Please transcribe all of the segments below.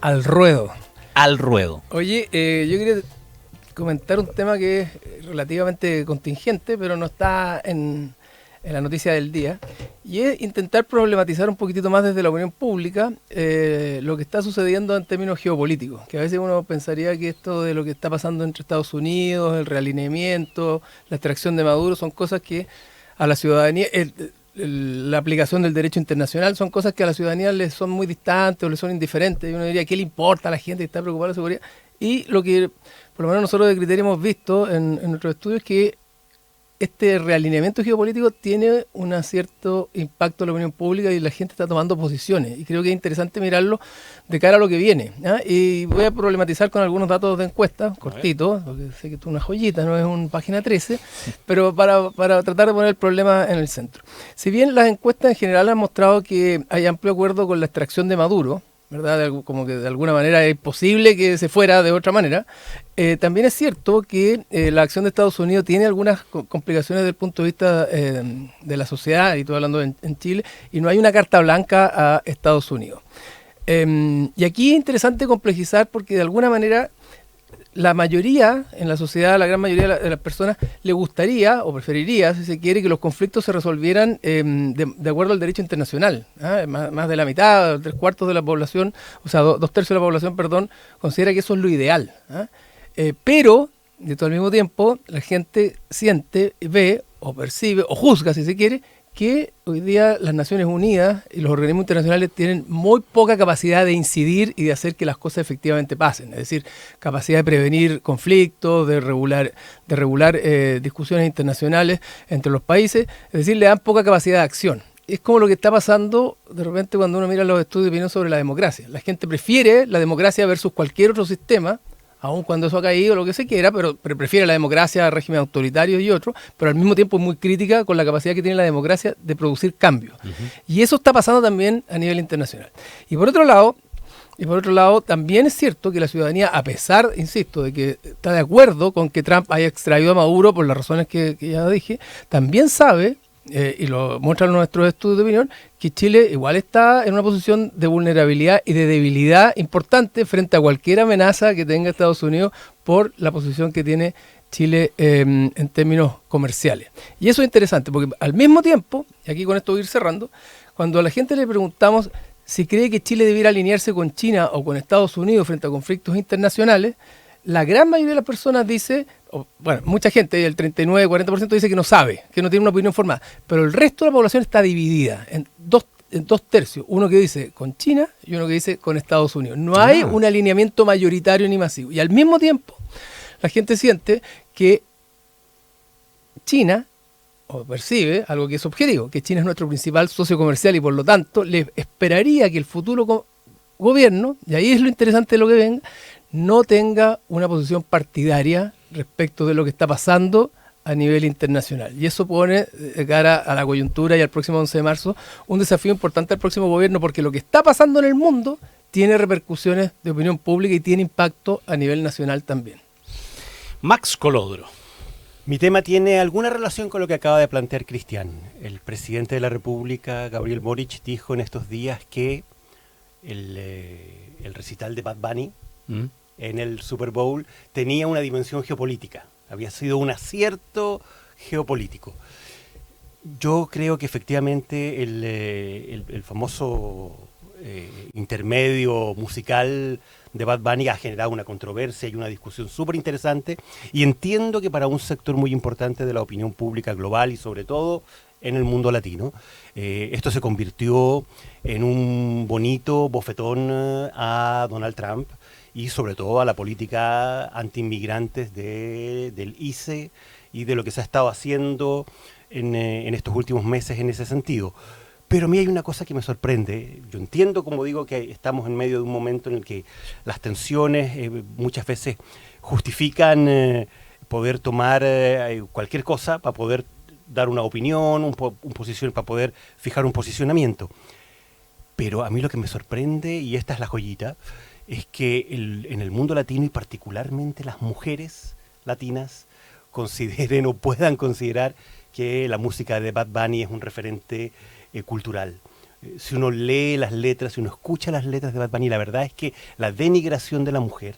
Al ruedo. Al ruedo. Oye, yo quería comentar un tema que es relativamente contingente, pero no está en la noticia del día, y es intentar problematizar un poquitito más desde la opinión pública lo que está sucediendo en términos geopolíticos, que a veces uno pensaría que esto de lo que está pasando entre Estados Unidos, el realineamiento, la extracción de Maduro, son cosas que a la ciudadanía, la aplicación del derecho internacional, son cosas que a la ciudadanía les son muy distantes o les son indiferentes, y uno diría, ¿qué le importa a la gente que está preocupada por la seguridad? Y lo que, por lo menos nosotros de Criterio hemos visto en nuestros estudios, es que este realineamiento geopolítico tiene un cierto impacto en la opinión pública y la gente está tomando posiciones. Y creo que es interesante mirarlo de cara a lo que viene, ¿ya? Y voy a problematizar con algunos datos de encuesta, cortitos, porque sé que esto es una joyita, no es una página 13, pero para tratar de poner el problema en el centro. Si bien las encuestas en general han mostrado que hay amplio acuerdo con la extracción de Maduro, ¿verdad? Como que de alguna manera es imposible que se fuera de otra manera. También es cierto que la acción de Estados Unidos tiene algunas complicaciones desde el punto de vista de la sociedad, y estoy hablando en Chile, y no hay una carta blanca a Estados Unidos. Y aquí es interesante complejizar porque de alguna manera la mayoría en la sociedad, la gran mayoría de las personas, le gustaría o preferiría, si se quiere, que los conflictos se resolvieran de acuerdo al derecho internacional. Más de la mitad, 3/4 de la población, o sea, 2/3 de la población, perdón, considera que eso es lo ideal. Pero, de todo al mismo tiempo, la gente siente, ve o percibe o juzga, si se quiere, que hoy día las Naciones Unidas y los organismos internacionales tienen muy poca capacidad de incidir y de hacer que las cosas efectivamente pasen. Es decir, capacidad de prevenir conflictos, de regular discusiones internacionales entre los países. Es decir, le dan poca capacidad de acción. Es como lo que está pasando de repente cuando uno mira los estudios de opinión sobre la democracia. La gente prefiere la democracia versus cualquier otro sistema, aun cuando eso ha caído, lo que se quiera, pero prefiere la democracia a regímenes autoritarios y otros, pero al mismo tiempo es muy crítica con la capacidad que tiene la democracia de producir cambios. Y eso está pasando también a nivel internacional. Y por otro lado, también es cierto que la ciudadanía, a pesar, insisto, de que está de acuerdo con que Trump haya extraído a Maduro por las razones que ya dije, también sabe, y lo muestran nuestros estudios de opinión, que Chile igual está en una posición de vulnerabilidad y de debilidad importante frente a cualquier amenaza que tenga Estados Unidos por la posición que tiene Chile en términos comerciales. Y eso es interesante, porque al mismo tiempo, y aquí con esto voy a ir cerrando, cuando a la gente le preguntamos si cree que Chile debiera alinearse con China o con Estados Unidos frente a conflictos internacionales, la gran mayoría de las personas dice, bueno, mucha gente, el 39-40% dice que no sabe, que no tiene una opinión formada, pero el resto de la población está dividida en dos tercios, uno que dice con China y uno que dice con Estados Unidos. No hay un alineamiento mayoritario ni masivo. Y al mismo tiempo, la gente siente que China, o percibe algo que es objetivo, que China es nuestro principal socio comercial y por lo tanto le esperaría que el futuro gobierno, y ahí es lo interesante de lo que venga, no tenga una posición partidaria respecto de lo que está pasando a nivel internacional. Y eso pone de cara a la coyuntura y al próximo 11 de marzo un desafío importante al próximo gobierno, porque lo que está pasando en el mundo tiene repercusiones de opinión pública y tiene impacto a nivel nacional también. Max Colodro. Mi tema tiene alguna relación con lo que acaba de plantear Cristian. El presidente de la República, Gabriel Boric, dijo en estos días que el recital de Bad Bunny en el Super Bowl tenía una dimensión geopolítica, había sido un acierto geopolítico. Yo creo que efectivamente el famoso intermedio musical de Bad Bunny ha generado una controversia y una discusión súper interesante, y entiendo que para un sector muy importante de la opinión pública global y sobre todo en el mundo latino, esto se convirtió en un bonito bofetón a Donald Trump y sobre todo a la política anti-inmigrantes del ICE y de lo que se ha estado haciendo en estos últimos meses en ese sentido. Pero a mí hay una cosa que me sorprende. Yo entiendo, como digo, que estamos en medio de un momento en el que las tensiones muchas veces justifican poder tomar cualquier cosa para poder dar una opinión, para poder fijar un posicionamiento. Pero a mí lo que me sorprende, y esta es la joyita, es que en el mundo latino y particularmente las mujeres latinas consideren o puedan considerar que la música de Bad Bunny es un referente cultural. si uno lee las letras, si uno escucha las letras de Bad Bunny, la verdad es que la denigración de la mujer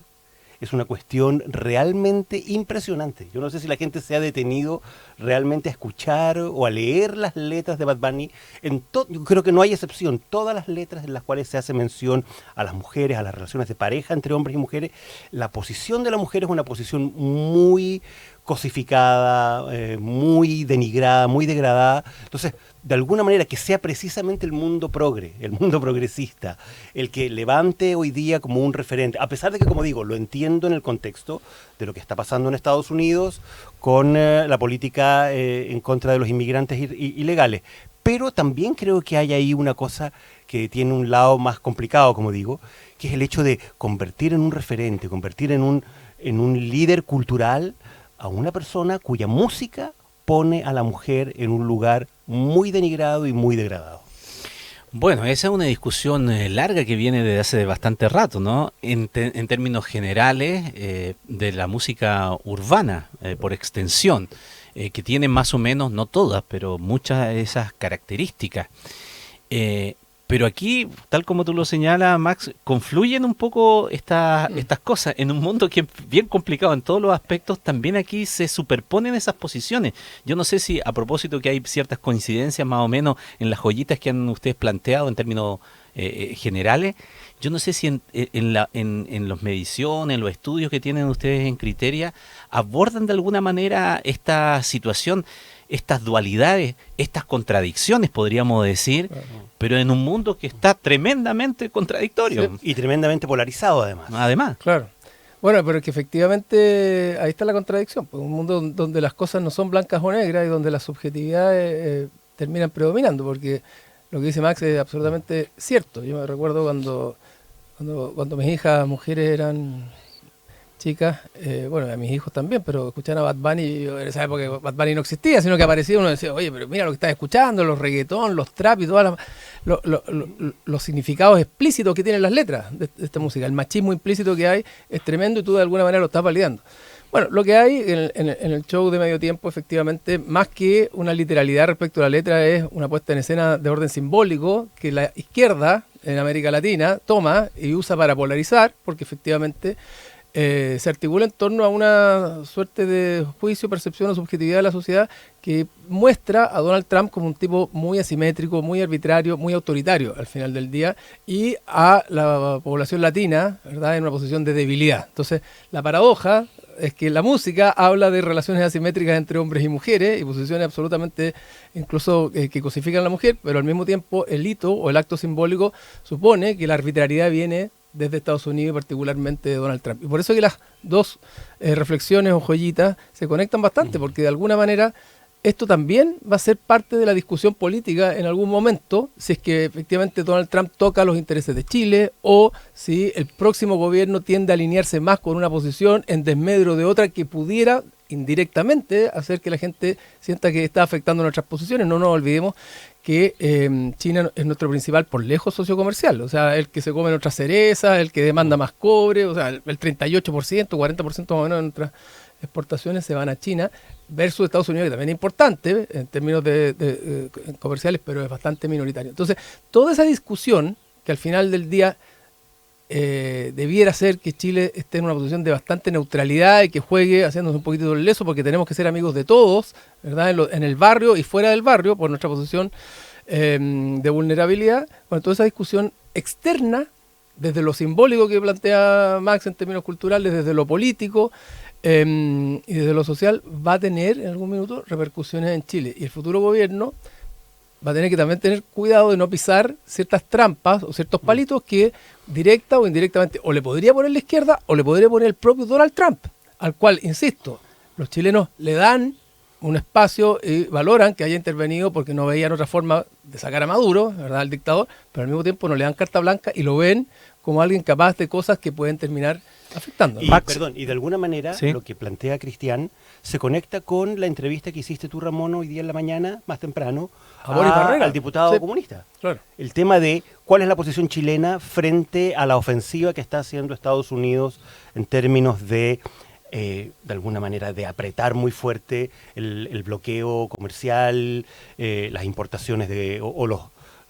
es una cuestión realmente impresionante. Yo no sé si la gente se ha detenido realmente a escuchar o a leer las letras de Bad Bunny. Yo creo que no hay excepción. Todas las letras en las cuales se hace mención a las mujeres, a las relaciones de pareja entre hombres y mujeres, la posición de la mujer es una posición muy cosificada, muy denigrada, muy degradada. Entonces, de alguna manera, que sea precisamente el mundo progre, el mundo progresista, el que levante hoy día como un referente, a pesar de que, como digo, lo entiendo en el contexto de lo que está pasando en Estados Unidos con la política en contra de los inmigrantes ilegales. Pero también creo que hay ahí una cosa que tiene un lado más complicado, como digo, que es el hecho de convertir en un referente, convertir en un líder cultural a una persona cuya música pone a la mujer en un lugar muy denigrado y muy degradado. Bueno, esa es una discusión larga que viene desde hace bastante rato, ¿no? En términos generales de la música urbana, por extensión, que tiene más o menos, no todas, pero muchas de esas características. Pero aquí, tal como tú lo señalas, Max, confluyen un poco estas cosas. En un mundo que es bien complicado en todos los aspectos, también aquí se superponen esas posiciones. Yo no sé si, a propósito, que hay ciertas coincidencias más o menos en las joyitas que han ustedes planteado en términos generales. Yo no sé si en las mediciones, los estudios que tienen ustedes en Criteria, abordan de alguna manera esta situación, estas dualidades, estas contradicciones, podríamos decir, pero en un mundo que está tremendamente contradictorio. Sí, y tremendamente polarizado, además. Además. Claro. Bueno, pero es que efectivamente ahí está la contradicción. Pues, un mundo donde las cosas no son blancas o negras y donde las subjetividades terminan predominando, porque lo que dice Max es absolutamente cierto. Yo me recuerdo cuando mis hijas mujeres eran chicas, bueno, a mis hijos también, pero escuchaban a Bad Bunny, y en esa época Bad Bunny no existía, sino que aparecía uno y decía, oye, pero mira lo que estás escuchando, los reggaetón, los trap y todos los significados explícitos que tienen las letras de esta música. El machismo implícito que hay es tremendo y tú de alguna manera lo estás validando. Bueno, lo que hay en el show de Medio Tiempo, efectivamente, más que una literalidad respecto a la letra, es una puesta en escena de orden simbólico que la izquierda en América Latina toma y usa para polarizar, porque efectivamente se articula en torno a una suerte de juicio, percepción o subjetividad de la sociedad que muestra a Donald Trump como un tipo muy asimétrico, muy arbitrario, muy autoritario al final del día, y a la población latina, ¿verdad?, en una posición de debilidad. Entonces, la paradoja es que la música habla de relaciones asimétricas entre hombres y mujeres y posiciones absolutamente incluso que cosifican a la mujer, pero al mismo tiempo el hito o el acto simbólico supone que la arbitrariedad viene desde Estados Unidos y particularmente de Donald Trump. Y por eso que las dos reflexiones o joyitas se conectan bastante, porque de alguna manera esto también va a ser parte de la discusión política en algún momento, si es que efectivamente Donald Trump toca los intereses de Chile o si el próximo gobierno tiende a alinearse más con una posición en desmedro de otra que pudiera indirectamente hacer que la gente sienta que está afectando nuestras posiciones. No nos olvidemos que China es nuestro principal, por lejos, socio comercial. O sea, el que se come nuestras cerezas, el que demanda más cobre, o sea, el 38%, 40% más o menos de nuestras exportaciones se van a China, versus Estados Unidos, que también es importante en términos de comerciales, pero es bastante minoritario. Entonces, toda esa discusión, que al final del día debiera ser que Chile esté en una posición de bastante neutralidad y que juegue haciéndose un poquito del leso, porque tenemos que ser amigos de todos, ¿verdad?, en el barrio y fuera del barrio, por nuestra posición de vulnerabilidad. Bueno, toda esa discusión externa, desde lo simbólico que plantea Max en términos culturales, desde lo político y desde lo social, va a tener en algún minuto repercusiones en Chile. Y el futuro gobierno va a tener que también tener cuidado de no pisar ciertas trampas o ciertos palitos que directa o indirectamente o le podría poner la izquierda o le podría poner el propio Donald Trump, al cual, insisto, los chilenos le dan un espacio y valoran que haya intervenido porque no veían otra forma de sacar a Maduro, ¿verdad?, al dictador, pero al mismo tiempo no le dan carta blanca y lo ven como alguien capaz de cosas que pueden terminar afectando. Y de alguna manera, ¿sí?, lo que plantea Cristian se conecta con la entrevista que hiciste tú, Ramón, hoy día en la mañana, más temprano, al diputado comunista. Claro. El tema de cuál es la posición chilena frente a la ofensiva que está haciendo Estados Unidos en términos de alguna manera, de apretar muy fuerte el bloqueo comercial, las importaciones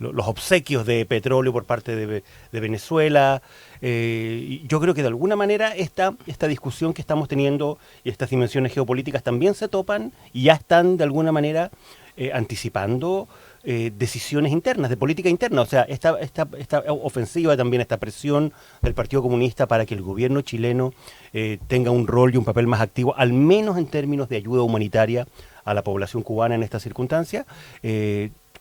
los obsequios de petróleo por parte de Venezuela. Y yo creo que de alguna manera esta discusión que estamos teniendo y estas dimensiones geopolíticas también se topan y ya están de alguna manera anticipando decisiones internas, de política interna. O sea, esta ofensiva también, esta presión del Partido Comunista para que el gobierno chileno tenga un rol y un papel más activo, al menos en términos de ayuda humanitaria a la población cubana en esta circunstancia,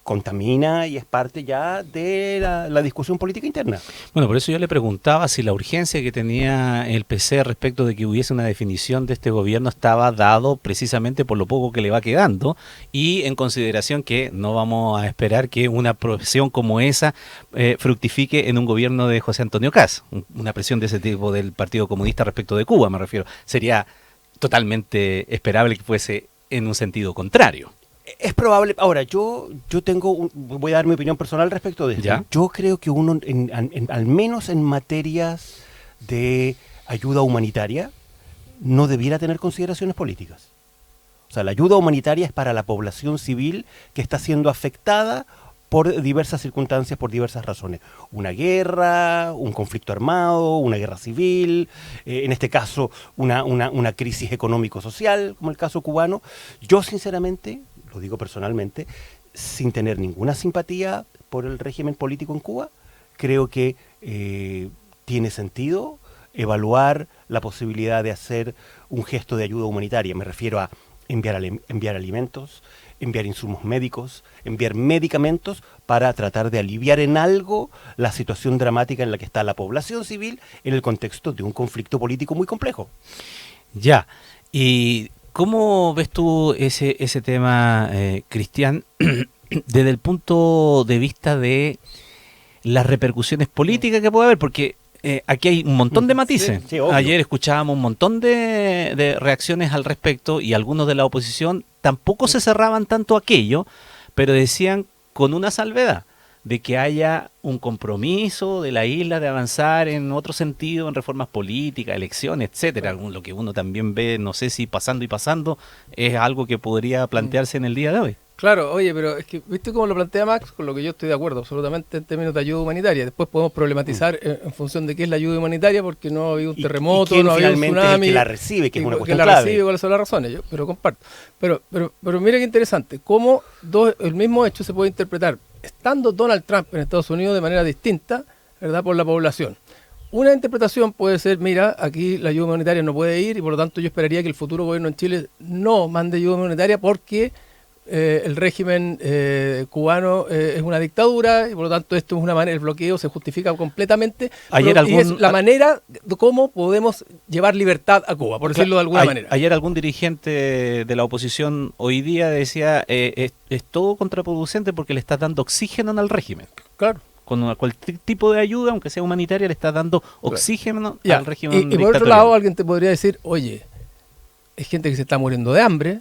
contamina y es parte ya de la discusión política interna. Bueno, por eso yo le preguntaba si la urgencia que tenía el PC respecto de que hubiese una definición de este gobierno estaba dado precisamente por lo poco que le va quedando y en consideración que no vamos a esperar que una presión como esa fructifique en un gobierno de José Antonio Kast, una presión de ese tipo del Partido Comunista respecto de Cuba, me refiero. Sería totalmente esperable que fuese en un sentido contrario. Es probable. Ahora, yo voy a dar mi opinión personal respecto de esto. ¿Ya? Yo creo que uno, al menos en materias de ayuda humanitaria, no debiera tener consideraciones políticas. O sea, la ayuda humanitaria es para la población civil que está siendo afectada por diversas circunstancias, por diversas razones. Una guerra, un conflicto armado, una guerra civil, en este caso una crisis económico-social, como el caso cubano. Yo, sinceramente, lo digo personalmente, sin tener ninguna simpatía por el régimen político en Cuba, creo que tiene sentido evaluar la posibilidad de hacer un gesto de ayuda humanitaria. Me refiero a enviar alimentos, enviar insumos médicos, enviar medicamentos para tratar de aliviar en algo la situación dramática en la que está la población civil en el contexto de un conflicto político muy complejo. Ya, y ¿cómo ves tú ese tema, Cristian, desde el punto de vista de las repercusiones políticas que puede haber? Porque aquí hay un montón de matices. Sí, obvio. Ayer escuchábamos un montón de reacciones al respecto y algunos de la oposición tampoco se cerraban tanto a aquello, pero decían con una salvedad de que haya un compromiso de la isla de avanzar en otro sentido, en reformas políticas, elecciones, etcétera. Lo que uno también ve, no sé si pasando y pasando, es algo que podría plantearse en el día de hoy. Claro, oye, pero es que, ¿viste cómo lo plantea Max? Con lo que yo estoy de acuerdo, absolutamente, en términos de ayuda humanitaria. Después podemos problematizar en función de qué es la ayuda humanitaria, porque no ha habido un terremoto, ¿quién no ha habido un finalmente tsunami. es el que la recibe, que es una cuestión la clave? recibe, cuáles son las razones, pero comparto. Pero mira qué interesante, cómo el mismo hecho se puede interpretar, estando Donald Trump en Estados Unidos de manera distinta, ¿verdad?, por la población. Una interpretación puede ser, mira, aquí la ayuda humanitaria no puede ir y por lo tanto yo esperaría que el futuro gobierno en Chile no mande ayuda humanitaria porque el régimen cubano es una dictadura y por lo tanto esto es una manera, el bloqueo se justifica completamente. Y es la manera de cómo podemos llevar libertad a Cuba, por decirlo de alguna manera. Ayer algún dirigente de la oposición hoy día decía es todo contraproducente porque le está dando oxígeno al régimen. Claro. Con cualquier tipo de ayuda, aunque sea humanitaria, le está dando oxígeno al régimen. Y por otro lado, alguien te podría decir, oye, es gente que se está muriendo de hambre.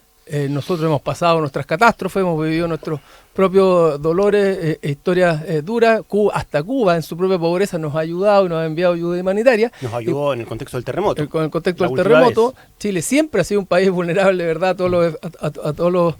Nosotros hemos pasado nuestras catástrofes, hemos vivido nuestros propios dolores e historias duras. Hasta Cuba, en su propia pobreza, nos ha ayudado y nos ha enviado ayuda humanitaria. Nos ayudó en el contexto del terremoto. Con el contexto del terremoto, Chile siempre ha sido un país vulnerable, ¿verdad? A todos los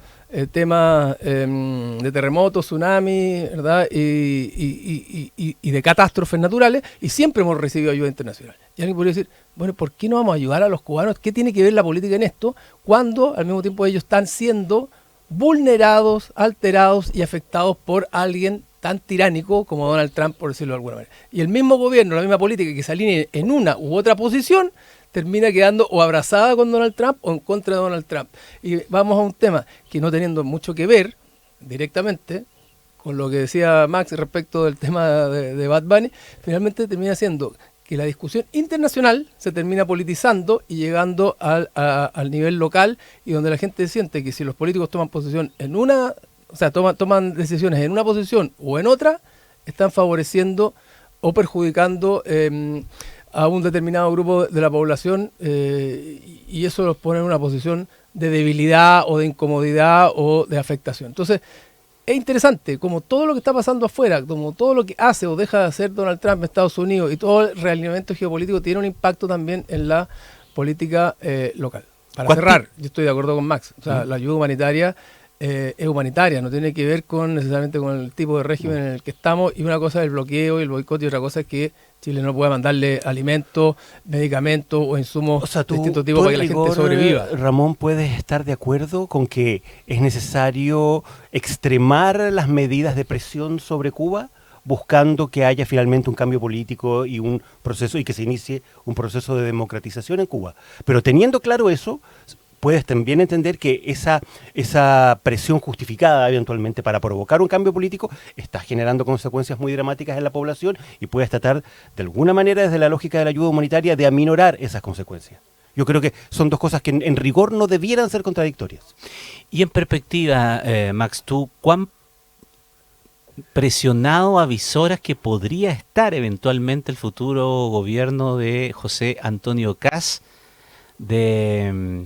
temas de terremotos, tsunami, ¿verdad? Y de catástrofes naturales, y siempre hemos recibido ayuda internacional. Y alguien podría decir, bueno, ¿por qué no vamos a ayudar a los cubanos? ¿Qué tiene que ver la política en esto? Cuando al mismo tiempo ellos están siendo vulnerados, alterados y afectados por alguien tan tiránico como Donald Trump, por decirlo de alguna manera. Y el mismo gobierno, la misma política que se alinee en una u otra posición, termina quedando o abrazada con Donald Trump o en contra de Donald Trump. Y vamos a un tema que no teniendo mucho que ver directamente con lo que decía Max respecto del tema de Bad Bunny, finalmente termina siendo que la discusión internacional se termina politizando y llegando al nivel local, y donde la gente siente que si los políticos toman posición en una, o sea, toman decisiones en una posición o en otra, están favoreciendo o perjudicando a un determinado grupo de la población, y eso los pone en una posición de debilidad o de incomodidad o de afectación. Entonces, es interesante como todo lo que está pasando afuera, como todo lo que hace o deja de hacer Donald Trump en Estados Unidos y todo el realineamiento geopolítico tiene un impacto también en la política local. Para cerrar, yo estoy de acuerdo con Max, o sea, la ayuda humanitaria es humanitaria, no tiene que ver necesariamente con el tipo de régimen en el que estamos, y una cosa es el bloqueo y el boicot y otra cosa es que Chile no puede mandarle alimentos, medicamentos o insumos de distintos tipos para que la gente sobreviva. Ramón, ¿puedes estar de acuerdo con que es necesario extremar las medidas de presión sobre Cuba, buscando que haya finalmente un cambio político y un proceso, y que se inicie un proceso de democratización en Cuba? Pero teniendo claro eso, puedes también entender que esa presión justificada eventualmente para provocar un cambio político está generando consecuencias muy dramáticas en la población, y puedes tratar de alguna manera, desde la lógica de la ayuda humanitaria, de aminorar esas consecuencias. Yo creo que son dos cosas que en rigor no debieran ser contradictorias. Y en perspectiva, Max, ¿tú cuán presionado avisoras que podría estar eventualmente el futuro gobierno de José Antonio Kast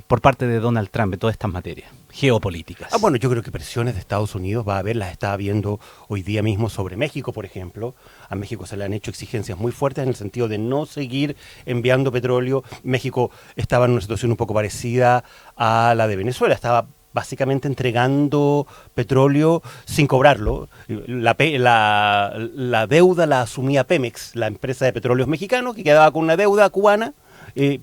por parte de Donald Trump en todas estas materias geopolíticas? Bueno, yo creo que presiones de Estados Unidos va a haber, las está habiendo hoy día mismo sobre México, por ejemplo. A México se le han hecho exigencias muy fuertes en el sentido de no seguir enviando petróleo. México estaba en una situación un poco parecida a la de Venezuela, estaba básicamente entregando petróleo sin cobrarlo. La deuda la asumía Pemex, la empresa de petróleos mexicano, que quedaba con una deuda cubana.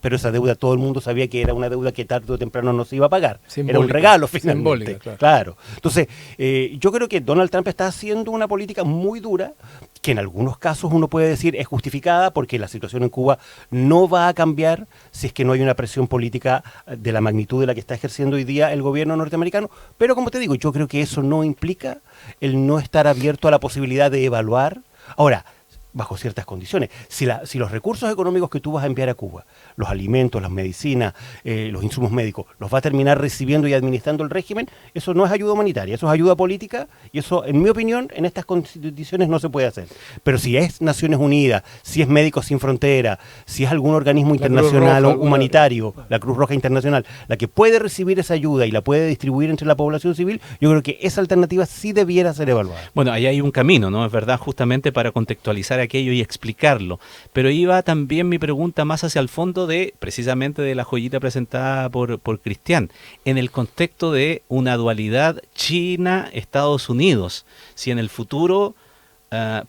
Pero esa deuda todo el mundo sabía que era una deuda que tarde o temprano no se iba a pagar. Simbólica, era un regalo finalmente. Claro. Entonces, yo creo que Donald Trump está haciendo una política muy dura, que en algunos casos uno puede decir es justificada, porque la situación en Cuba no va a cambiar si es que no hay una presión política de la magnitud de la que está ejerciendo hoy día el gobierno norteamericano. Pero como te digo, yo creo que eso no implica el no estar abierto a la posibilidad de evaluar. Ahora, bajo ciertas condiciones. Si los recursos económicos que tú vas a enviar a Cuba, los alimentos, las medicinas, los insumos médicos, los va a terminar recibiendo y administrando el régimen, eso no es ayuda humanitaria, eso es ayuda política, y eso, en mi opinión, en estas condiciones no se puede hacer. Pero si es Naciones Unidas, si es Médicos Sin Frontera, si es algún organismo internacional o humanitario, la Cruz Roja Internacional, la que puede recibir esa ayuda y la puede distribuir entre la población civil, yo creo que esa alternativa sí debiera ser evaluada. Bueno, ahí hay un camino, ¿no? Es verdad, justamente para contextualizar aquello y explicarlo, pero iba también mi pregunta más hacia el fondo precisamente de la joyita presentada por Cristian, en el contexto de una dualidad China-Estados Unidos, si en el futuro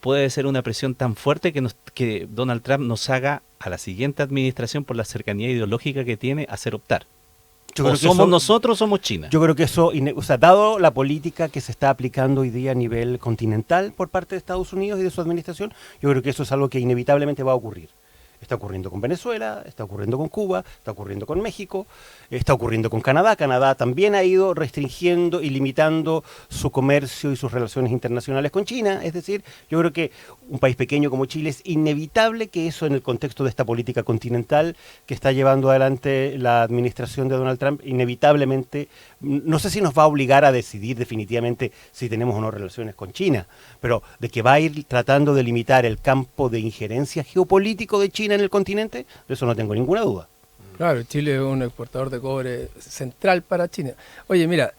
puede ser una presión tan fuerte que Donald Trump nos haga a la siguiente administración, por la cercanía ideológica que tiene, hacer optar. Yo creo que somos nosotros, somos China. Yo creo que eso, dado la política que se está aplicando hoy día a nivel continental por parte de Estados Unidos y de su administración, yo creo que eso es algo que inevitablemente va a ocurrir. Está ocurriendo con Venezuela, está ocurriendo con Cuba, está ocurriendo con México, está ocurriendo con Canadá. Canadá también ha ido restringiendo y limitando su comercio y sus relaciones internacionales con China. Es decir, yo creo que un país pequeño como Chile es inevitable que eso, en el contexto de esta política continental que está llevando adelante la administración de Donald Trump, inevitablemente, no sé si nos va a obligar a decidir definitivamente si tenemos o no relaciones con China, pero de que va a ir tratando de limitar el campo de injerencia geopolítico de China en el continente, de eso no tengo ninguna duda. Claro, Chile es un exportador de cobre central para China. Oye, mira,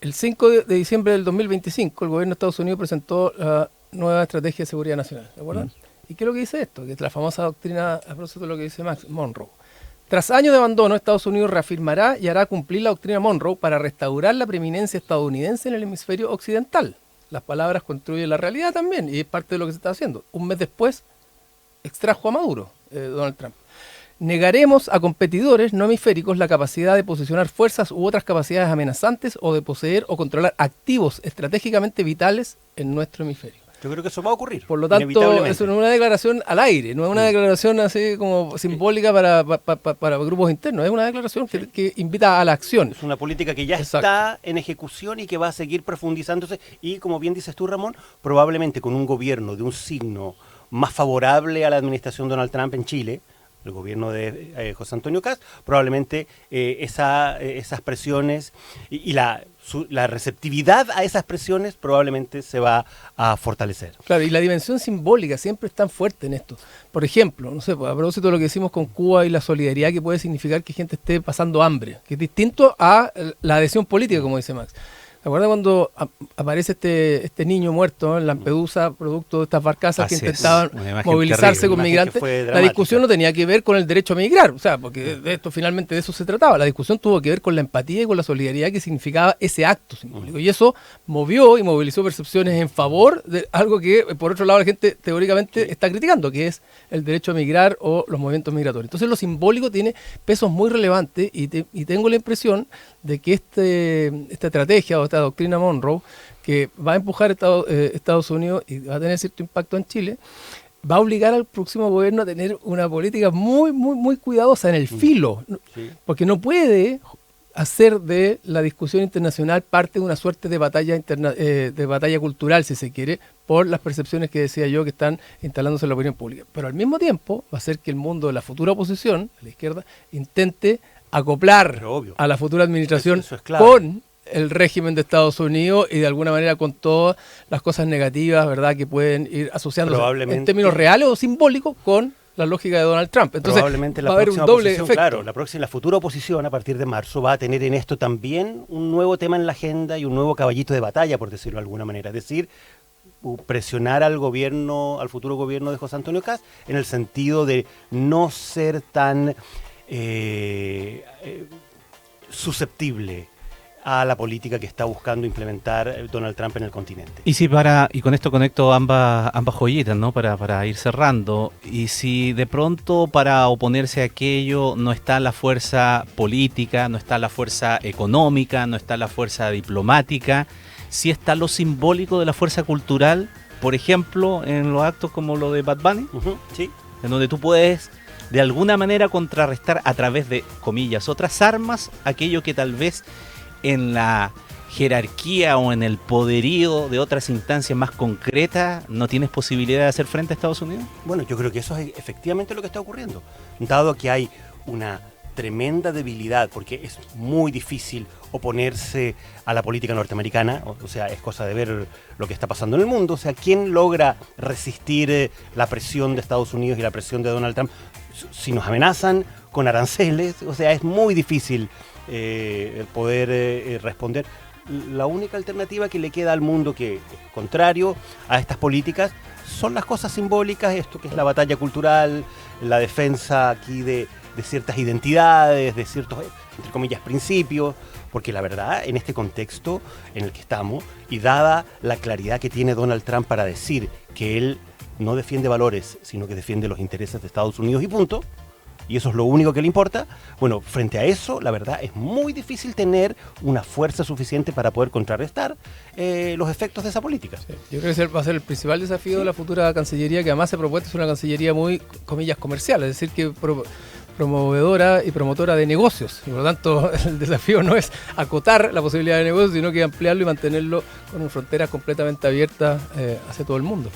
el 5 de diciembre del 2025 el gobierno de Estados Unidos presentó la nueva estrategia de seguridad nacional, ¿de acuerdo? ¿Y qué es lo que dice esto? Que es la famosa doctrina, a propósito de lo que dice Max Monroe. Tras años de abandono, Estados Unidos reafirmará y hará cumplir la doctrina Monroe para restaurar la preeminencia estadounidense en el hemisferio occidental. Las palabras construyen la realidad también, y es parte de lo que se está haciendo. Un mes después, extrajo a Maduro, Donald Trump. Negaremos a competidores no hemisféricos la capacidad de posicionar fuerzas u otras capacidades amenazantes o de poseer o controlar activos estratégicamente vitales en nuestro hemisferio. Yo creo que eso va a ocurrir. Por lo tanto, eso no es una declaración al aire, no es una declaración así como simbólica para grupos internos, es una declaración que invita a la acción. Es una política que ya está en ejecución y que va a seguir profundizándose, y como bien dices tú, Ramón, probablemente con un gobierno de un signo más favorable a la administración de Donald Trump en Chile, el gobierno de José Antonio Kast, probablemente esas presiones y la receptividad a esas presiones probablemente se va a fortalecer. Claro, y la dimensión simbólica siempre es tan fuerte en esto. Por ejemplo, no sé, a propósito de lo que decimos con Cuba y la solidaridad que puede significar que gente esté pasando hambre, que es distinto a la adhesión política, como dice Max. ¿Te acuerdas cuando aparece este niño muerto en Lampedusa, producto de estas barcazas que Así es, intentaban una imagen movilizarse terrible, con una imagen que migrantes? fue La dramática. discusión no tenía que ver con el derecho a migrar, o sea, porque de esto finalmente de eso se trataba. La discusión tuvo que ver con la empatía y con la solidaridad que significaba ese acto simbólico. Y eso movió y movilizó percepciones en favor de algo que, por otro lado, la gente teóricamente está criticando, que es el derecho a migrar o los movimientos migratorios. Entonces, lo simbólico tiene pesos muy relevantes y tengo la impresión de que esta estrategia o esta doctrina Monroe, que va a empujar Estados Unidos y va a tener cierto impacto en Chile, va a obligar al próximo gobierno a tener una política muy, muy, muy cuidadosa en el filo, Sí. porque no puede hacer de la discusión internacional parte de una suerte de batalla de batalla cultural, si se quiere, por las percepciones que decía yo que están instalándose en la opinión pública. Pero al mismo tiempo va a hacer que el mundo de la futura oposición, de la izquierda, intente acoplar Pero obvio. a la futura administración Eso es clave. con el régimen de Estados Unidos y de alguna manera con todas las cosas negativas, ¿verdad?, que pueden ir asociándose en Probablemente. términos reales o simbólicos con la lógica de Donald Trump. Entonces Probablemente va a haber un doble oposición, efecto. claro, la futura oposición a partir de marzo va a tener en esto también un nuevo tema en la agenda y un nuevo caballito de batalla, por decirlo de alguna manera. Es decir, presionar al gobierno, al futuro gobierno de José Antonio Kast, en el sentido de no ser tan susceptible a la política que está buscando implementar Donald Trump en el continente. Y con esto conecto ambas joyitas, ¿no? Para ir cerrando. Y si de pronto para oponerse a aquello no está la fuerza política, no está la fuerza económica, no está la fuerza diplomática, sí está lo simbólico de la fuerza cultural, por ejemplo, en los actos como lo de Bad Bunny, Sí. en donde tú puedes de alguna manera contrarrestar a través de, comillas, otras armas, aquello que tal vez en la jerarquía o en el poderío de otras instancias más concretas no tienes posibilidad de hacer frente a Estados Unidos. Bueno, yo creo que eso es efectivamente lo que está ocurriendo, dado que hay una tremenda debilidad, porque es muy difícil oponerse a la política norteamericana, o sea, es cosa de ver lo que está pasando en el mundo, o sea, ¿quién logra resistir la presión de Estados Unidos y la presión de Donald Trump? Si nos amenazan con aranceles, o sea, es muy difícil el poder responder. La única alternativa que le queda al mundo que es contrario a estas políticas son las cosas simbólicas, esto que es la batalla cultural, la defensa aquí de ciertas identidades, de ciertos, entre comillas, principios, porque la verdad, en este contexto en el que estamos, y dada la claridad que tiene Donald Trump para decir que él no defiende valores, sino que defiende los intereses de Estados Unidos y punto, y eso es lo único que le importa, bueno, frente a eso, la verdad, es muy difícil tener una fuerza suficiente para poder contrarrestar los efectos de esa política. Sí, yo creo que ese va a ser el principal desafío de la futura Cancillería, que además se propuesta ser una Cancillería muy, comillas, comercial, es decir, que promovedora y promotora de negocios. Y por lo tanto, el desafío no es acotar la posibilidad de negocios, sino que ampliarlo y mantenerlo con fronteras completamente abiertas hacia todo el mundo.